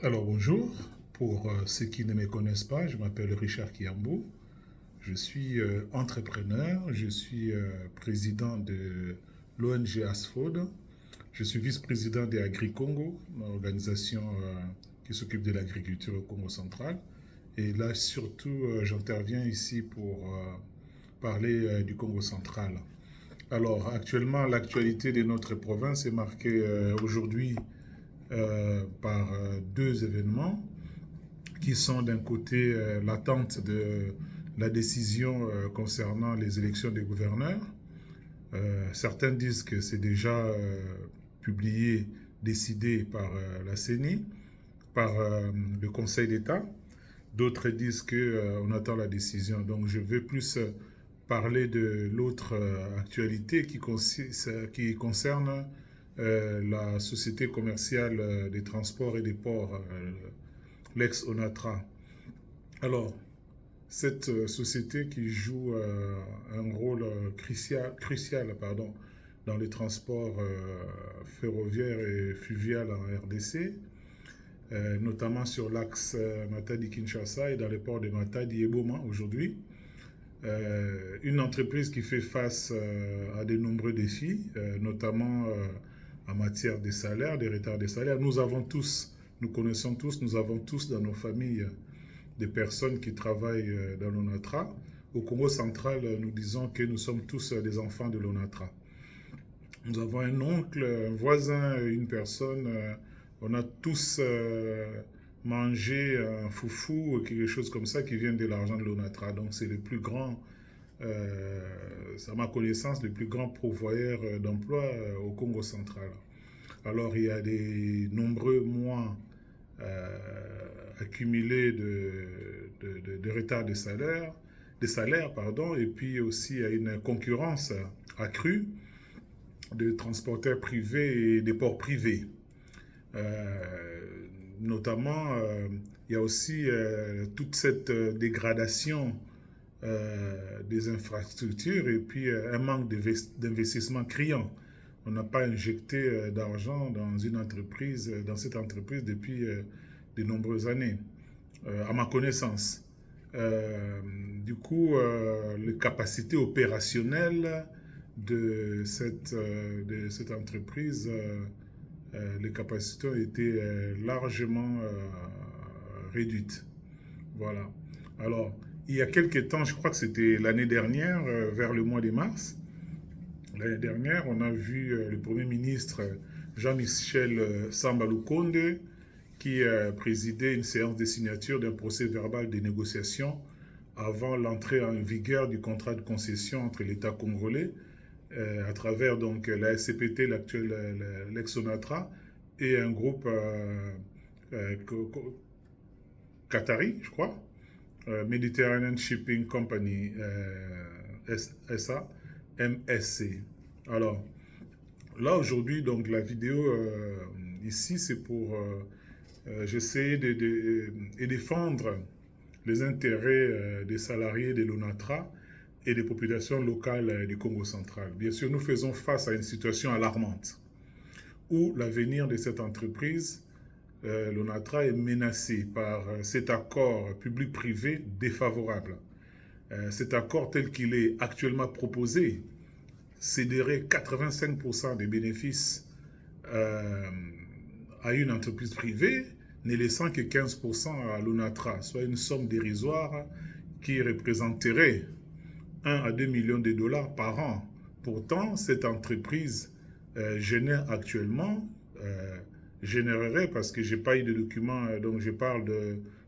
Alors bonjour, pour ceux qui ne me connaissent pas, je m'appelle Richard Kiambou, je suis entrepreneur, je suis président de l'ONG ASFOD, je suis vice-président des AgriCongo, une organisation qui s'occupe de l'agriculture au Congo central. Et là surtout, j'interviens ici pour parler du Congo central. Alors actuellement, l'actualité de notre province est marquée aujourd'hui par deux événements qui sont d'un côté l'attente de la décision concernant les élections des gouverneurs. Certains disent que c'est déjà publié, décidé par la CENI, par le Conseil d'État. D'autres disent qu'on attend la décision. Donc je vais plus parler de l'autre actualité qui concerne la société commerciale des transports et des ports, l'ex-ONATRA. Alors, cette société qui joue un rôle crucial dans les transports ferroviaires et fluvial en RDC, notamment sur l'axe Matadi-Kinshasa et dans les ports de Matadi et Boma aujourd'hui. Une entreprise qui fait face à de nombreux défis, notamment en matière des salaires, des retards des salaires. Nous connaissons tous, nous avons tous dans nos familles des personnes qui travaillent dans l'ONATRA. Au Congo central, nous disons que nous sommes tous des enfants de l'ONATRA. Nous avons un oncle, un voisin, une personne, on a tous mangé un foufou ou quelque chose comme ça qui vient de l'argent de l'ONATRA. Donc c'est le plus grand, à ma connaissance, le plus grand pourvoyeur d'emploi au Congo central. Alors il y a des nombreux mois accumulés de retard de salaire, pardon, et puis aussi il y a une concurrence accrue de transporteurs privés et des ports privés. Notamment, il y a aussi toute cette dégradation des infrastructures et puis un manque d'investissement criant. On n'a pas injecté d'argent dans cette entreprise depuis de nombreuses années, à ma connaissance. Du coup, les capacités opérationnelles de cette entreprise, les capacités ont été largement réduites. Voilà. Alors, il y a quelques temps, je crois que c'était l'année dernière, vers le mois de mars, l'année dernière, on a vu le Premier ministre Jean-Michel Samba Lukonde qui présidait une séance de signature d'un procès verbal de négociation avant l'entrée en vigueur du contrat de concession entre l'État congolais à travers donc la SCPT, l'actuelle l'ex-ONATRA, et un groupe euh, qatari, je crois, Mediterranean Shipping Company, SA, MSC. Alors, là aujourd'hui, donc la vidéo ici, c'est pour j'essaie de défendre les intérêts des salariés de l'ONATRA et des populations locales du Congo central. Bien sûr, nous faisons face à une situation alarmante où l'avenir de cette entreprise, l'ONATRA, est menacé par cet accord public-privé défavorable. Cet accord tel qu'il est actuellement proposé céderait 85% des bénéfices à une entreprise privée, ne laissant que 15% à l'ONATRA, soit une somme dérisoire qui représenterait 1 à 2 millions de dollars par an. Pourtant, cette entreprise génère actuellement, générerait, parce que je n'ai pas eu de documents, donc je parle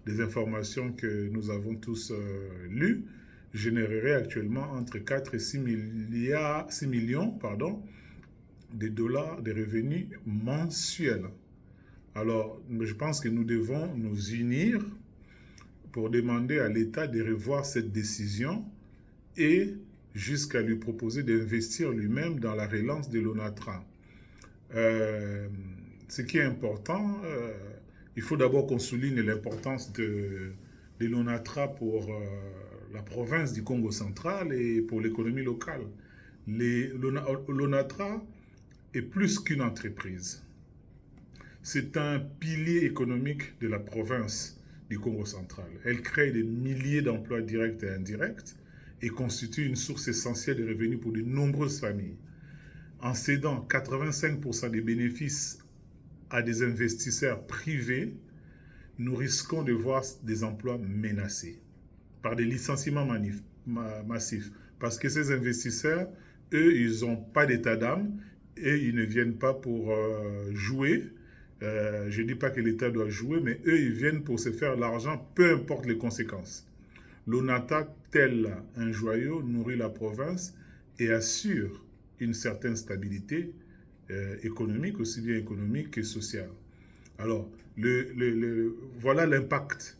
des informations que nous avons tous lues, générerait actuellement entre 4 et 6 millions de dollars de revenus mensuels. Alors, je pense que nous devons nous unir pour demander à l'État de revoir cette décision et jusqu'à lui proposer d'investir lui-même dans la relance de l'ONATRA. Ce qui est important, il faut d'abord qu'on souligne l'importance de l'ONATRA pour la province du Congo central et pour l'économie locale. L'ONATRA est plus qu'une entreprise. C'est un pilier économique de la province du Congo central. Elle crée des milliers d'emplois directs et indirects et constitue une source essentielle de revenus pour de nombreuses familles. En cédant 85% des bénéfices à des investisseurs privés, nous risquons de voir des emplois menacés par des licenciements massifs. Parce que ces investisseurs, eux, ils n'ont pas d'état d'âme et ils ne viennent pas pour jouer. Je ne dis pas que l'État doit jouer, mais eux, ils viennent pour se faire l'argent, peu importe les conséquences. L'ONATA, tel un joyau, nourrit la province et assure une certaine stabilité économique, aussi bien économique que sociale. Alors, voilà l'impact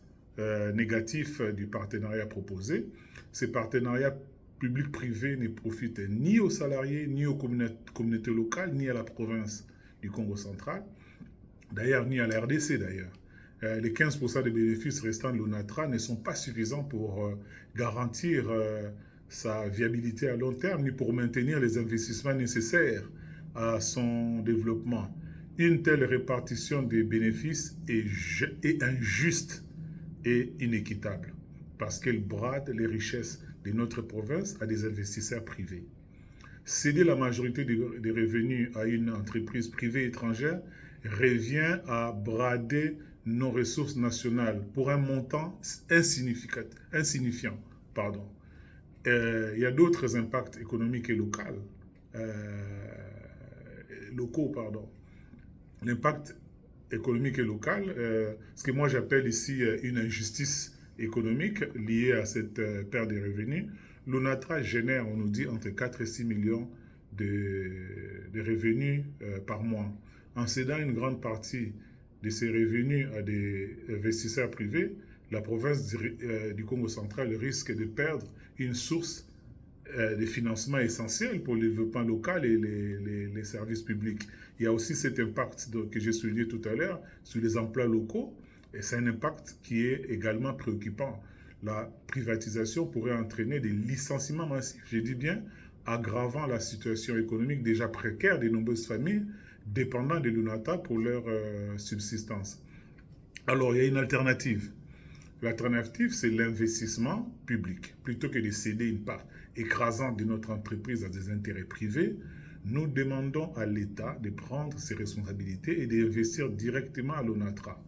négatif du partenariat proposé. Ces partenariats public-privé ne profitent ni aux salariés, ni aux communautés locales, ni à la province du Congo central, d'ailleurs, ni à la RDC d'ailleurs. Les 15% des bénéfices restants de l'ONATRA ne sont pas suffisants pour garantir sa viabilité à long terme, ni pour maintenir les investissements nécessaires à son développement. Une telle répartition des bénéfices est injuste et inéquitable parce qu'elle brade les richesses de notre province à des investisseurs privés. Céder la majorité des revenus à une entreprise privée étrangère revient à brader nos ressources nationales pour un montant insignifiant. Pardon. Il y a d'autres impacts économiques et locaux. L'impact économique et local, ce que moi j'appelle ici une injustice économique liée à cette perte de revenus. L'ONATRA génère, on nous dit, entre 4 et 6 millions de revenus par mois. En cédant une grande partie de ces revenus à des investisseurs privés, la province du Congo central risque de perdre une source de financement essentiel pour le développement local et les services publics. Il y a aussi cet impact que j'ai souligné tout à l'heure sur les emplois locaux, et c'est un impact qui est également préoccupant. La privatisation pourrait entraîner des licenciements massifs, je dis bien, aggravant la situation économique déjà précaire de nombreuses familles dépendant de l'UNATA pour leur subsistance. Alors, il y a une alternative. L'alternative, c'est l'investissement public. Plutôt que de céder une part écrasante de notre entreprise à des intérêts privés, nous demandons à l'État de prendre ses responsabilités et d'investir directement à l'ONATRA.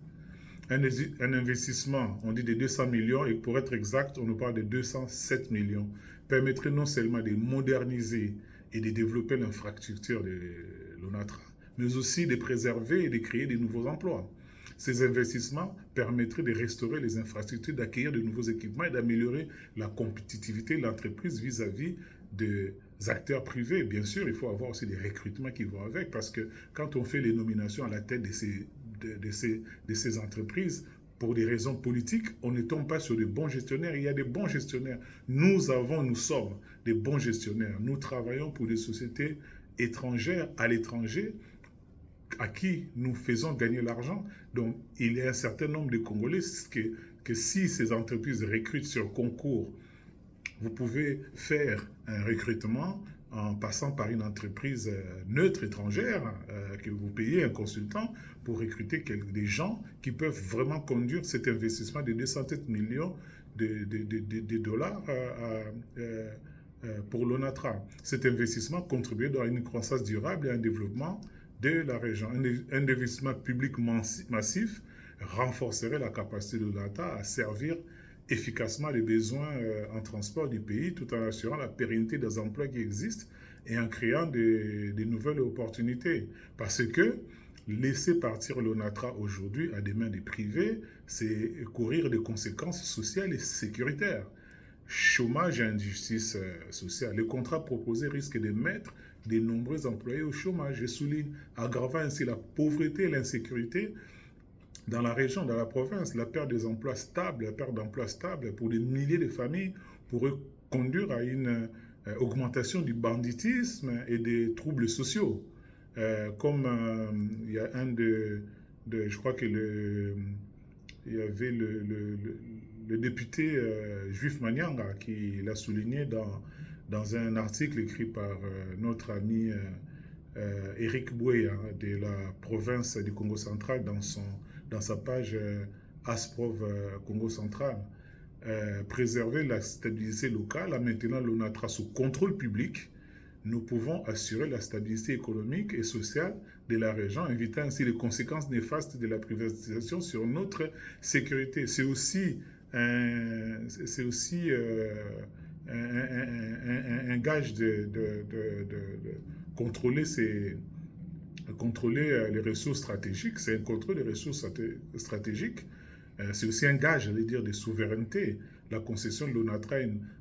Un investissement, on dit de 200 millions, et pour être exact, on nous parle de 207 millions, permettrait non seulement de moderniser et de développer l'infrastructure de l'ONATRA, mais aussi de préserver et de créer de nouveaux emplois. Ces investissements permettraient de restaurer les infrastructures, d'accueillir de nouveaux équipements et d'améliorer la compétitivité de l'entreprise vis-à-vis des acteurs privés. Bien sûr, il faut avoir aussi des recrutements qui vont avec, parce que quand on fait les nominations à la tête de ces entreprises, pour des raisons politiques, on ne tombe pas sur de bons gestionnaires. Il y a des bons gestionnaires. Nous sommes des bons gestionnaires. Nous travaillons pour des sociétés étrangères à l'étranger à qui nous faisons gagner l'argent. Donc, il y a un certain nombre de Congolais que si ces entreprises recrutent sur concours, vous pouvez faire un recrutement en passant par une entreprise neutre étrangère, que vous payez un consultant pour recruter des gens qui peuvent vraiment conduire cet investissement de 207 millions de dollars pour l'ONATRA. Cet investissement contribuera à une croissance durable et à un développement de la région. Un investissement public massif renforcerait la capacité de l'ONATRA à servir efficacement les besoins en transport du pays, tout en assurant la pérennité des emplois qui existent et en créant de nouvelles opportunités. Parce que laisser partir l'ONATRA aujourd'hui à des mains des privés, c'est courir des conséquences sociales et sécuritaires. Chômage et injustice sociale. Le contrat proposé risque de mettre de nombreux employés au chômage, je souligne, aggravant ainsi la pauvreté et l'insécurité dans la région, dans la province. La perte d'emplois stables pour des milliers de familles pourrait conduire à une augmentation du banditisme et des troubles sociaux. Comme il y a je crois que il y avait le député juif Manyanga qui l'a souligné dans un article écrit par notre ami Eric Boué de la province du Congo central dans sa page Asprov Congo central. Préserver la stabilité locale en maintenant l'ONATRA sous contrôle public, nous pouvons assurer la stabilité économique et sociale de la région, évitant ainsi les conséquences néfastes de la privatisation sur notre sécurité. C'est aussi un gage de contrôler les ressources stratégiques. C'est un contrôle des ressources stratégiques. C'est aussi un gage, j'allais dire, de souveraineté. La concession de l'ONATRA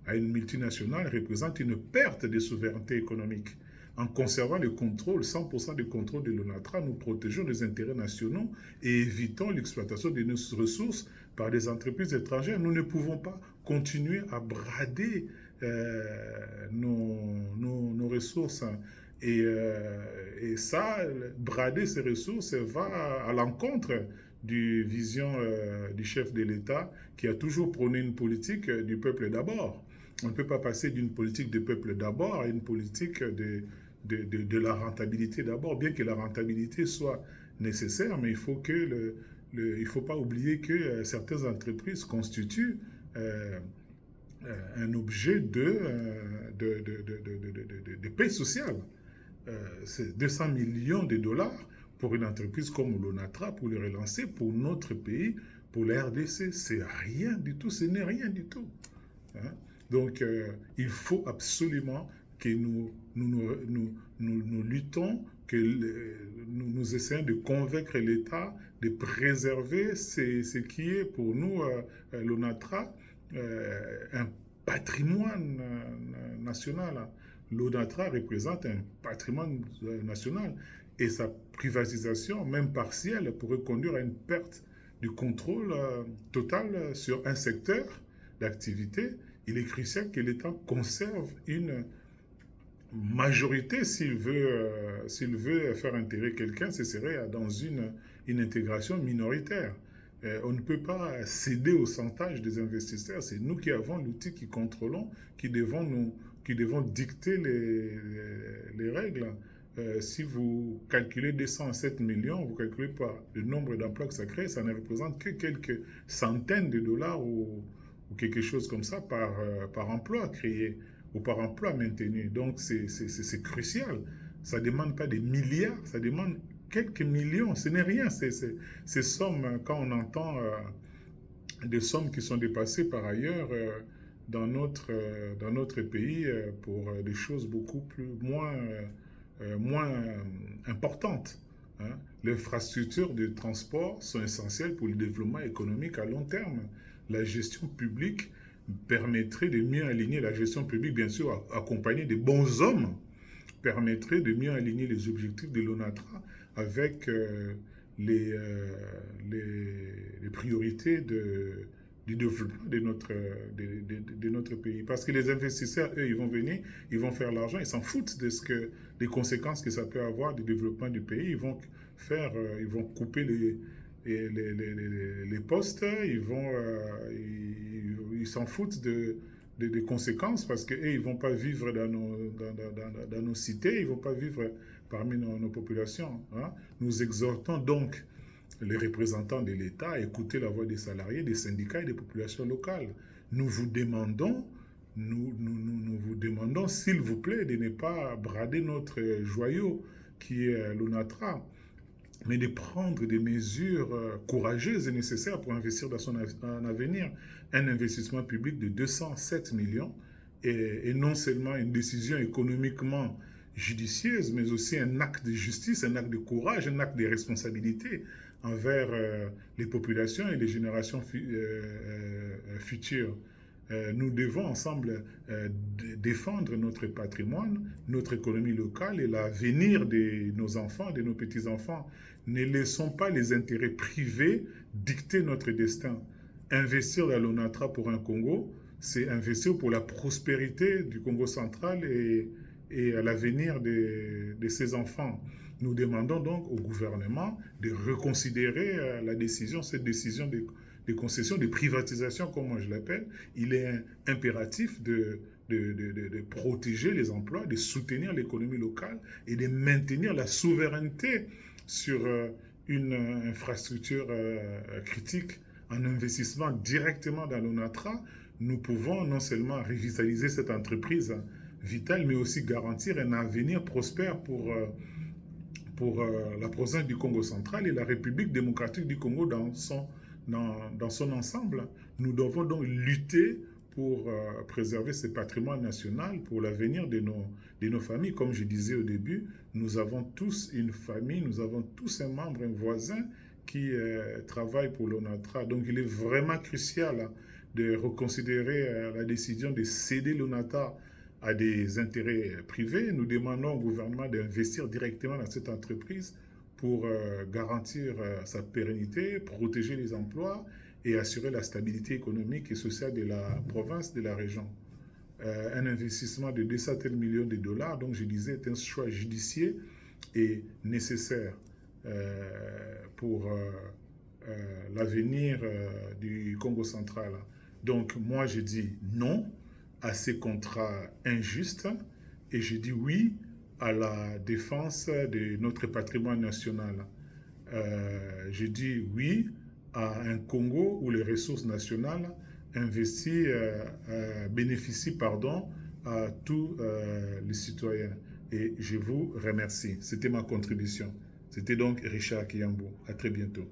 à une multinationale représente une perte de souveraineté économique. En conservant le contrôle, 100% du contrôle de l'ONATRA, nous protégeons les intérêts nationaux et évitons l'exploitation de nos ressources par des entreprises étrangères. Nous ne pouvons pas continuer à brader nos ressources. Et ça, brader ces ressources va à l'encontre du vision du chef de l'État qui a toujours prôné une politique du peuple d'abord. On ne peut pas passer d'une politique du peuple d'abord à une politique de la rentabilité d'abord, bien que la rentabilité soit nécessaire, mais il faut pas oublier que certaines entreprises constituent un objet de paix sociale. C'est 200 millions de dollars pour une entreprise comme l'ONATRA, pour le relancer, pour notre pays, pour la RDC. C'est rien du tout, ce n'est rien du tout. Hein? Donc, il faut absolument que nous luttons, que nous essayons de convaincre l'État de préserver ce qui est pour nous, l'ONATRA, un patrimoine national. L'ONATRA représente un patrimoine national et sa privatisation, même partielle, pourrait conduire à une perte du contrôle total sur un secteur d'activité. Il est crucial que l'État conserve une majorité s'il veut faire intégrer quelqu'un, ce serait dans une intégration minoritaire. On ne peut pas céder au chantage des investisseurs. C'est nous qui avons l'outil, qui contrôlons, qui devons dicter les règles. Si vous calculez 207 millions, vous ne calculez pas le nombre d'emplois que ça crée, ça ne représente que quelques centaines de dollars ou quelque chose comme ça par emploi créé ou par emploi maintenu. Donc c'est crucial. Ça ne demande pas des milliards, ça demande quelques millions. Ce n'est rien. Ces sommes, quand on entend des sommes qui sont dépassées par ailleurs dans notre pays pour des choses moins importantes. Hein. Les infrastructures de transport sont essentielles pour le développement économique à long terme. La gestion publique permettrait de mieux aligner la gestion publique, bien sûr, accompagnée des bons hommes, permettrait de mieux aligner les objectifs de l'ONATRA avec les priorités du développement de notre pays. Parce que les investisseurs, eux, ils vont venir, ils vont faire l'argent, ils s'en foutent des conséquences que ça peut avoir du développement du pays. Ils vont couper les postes, ils s'en foutent des conséquences parce qu'eux, ils ne vont pas vivre dans nos cités, ils ne vont pas vivre parmi nos populations. Hein. Nous exhortons donc les représentants de l'État à écouter la voix des salariés, des syndicats et des populations locales. Nous vous demandons, s'il vous plaît, de ne pas brader notre joyau qui est l'ONATRA, mais de prendre des mesures courageuses et nécessaires pour investir dans son avenir. Un investissement public de 207 millions et non seulement une décision économiquement judicieuse, mais aussi un acte de justice, un acte de courage, un acte de responsabilité envers les populations et les générations futures. Nous devons ensemble défendre notre patrimoine, notre économie locale et l'avenir de nos enfants, de nos petits-enfants. Ne laissons pas les intérêts privés dicter notre destin. Investir dans l'ONATRA pour un Congo, c'est investir pour la prospérité du Congo central et à l'avenir de ses enfants. Nous demandons donc au gouvernement de reconsidérer cette décision de concession, de privatisation, comme moi je l'appelle. Il est impératif de de protéger les emplois, de soutenir l'économie locale et de maintenir la souveraineté sur une infrastructure critique en investissement directement dans l'ONATRA, nous pouvons non seulement revitaliser cette entreprise vitale, mais aussi garantir un avenir prospère pour la province du Congo central et la République démocratique du Congo dans son ensemble. Nous devons donc lutter pour préserver ce patrimoine national, pour l'avenir de nos familles. Comme je disais au début, nous avons tous une famille, nous avons tous un membre, un voisin qui travaille pour l'ONATRA. Donc il est vraiment crucial de reconsidérer la décision de céder l'ONATRA à des intérêts privés. Nous demandons au gouvernement d'investir directement dans cette entreprise pour garantir sa pérennité, protéger les emplois et assurer la stabilité économique et sociale de la province, de la région. Un investissement de 200 millions de dollars, donc je disais, est un choix judicieux et nécessaire pour l'avenir du Congo central. Donc moi je dis non à ces contrats injustes et je dis oui à la défense de notre patrimoine national. Je dis oui à un Congo où les ressources nationales investies bénéficient à tous les citoyens. Et je vous remercie. C'était ma contribution. C'était donc Richard Kiyambo. À très bientôt.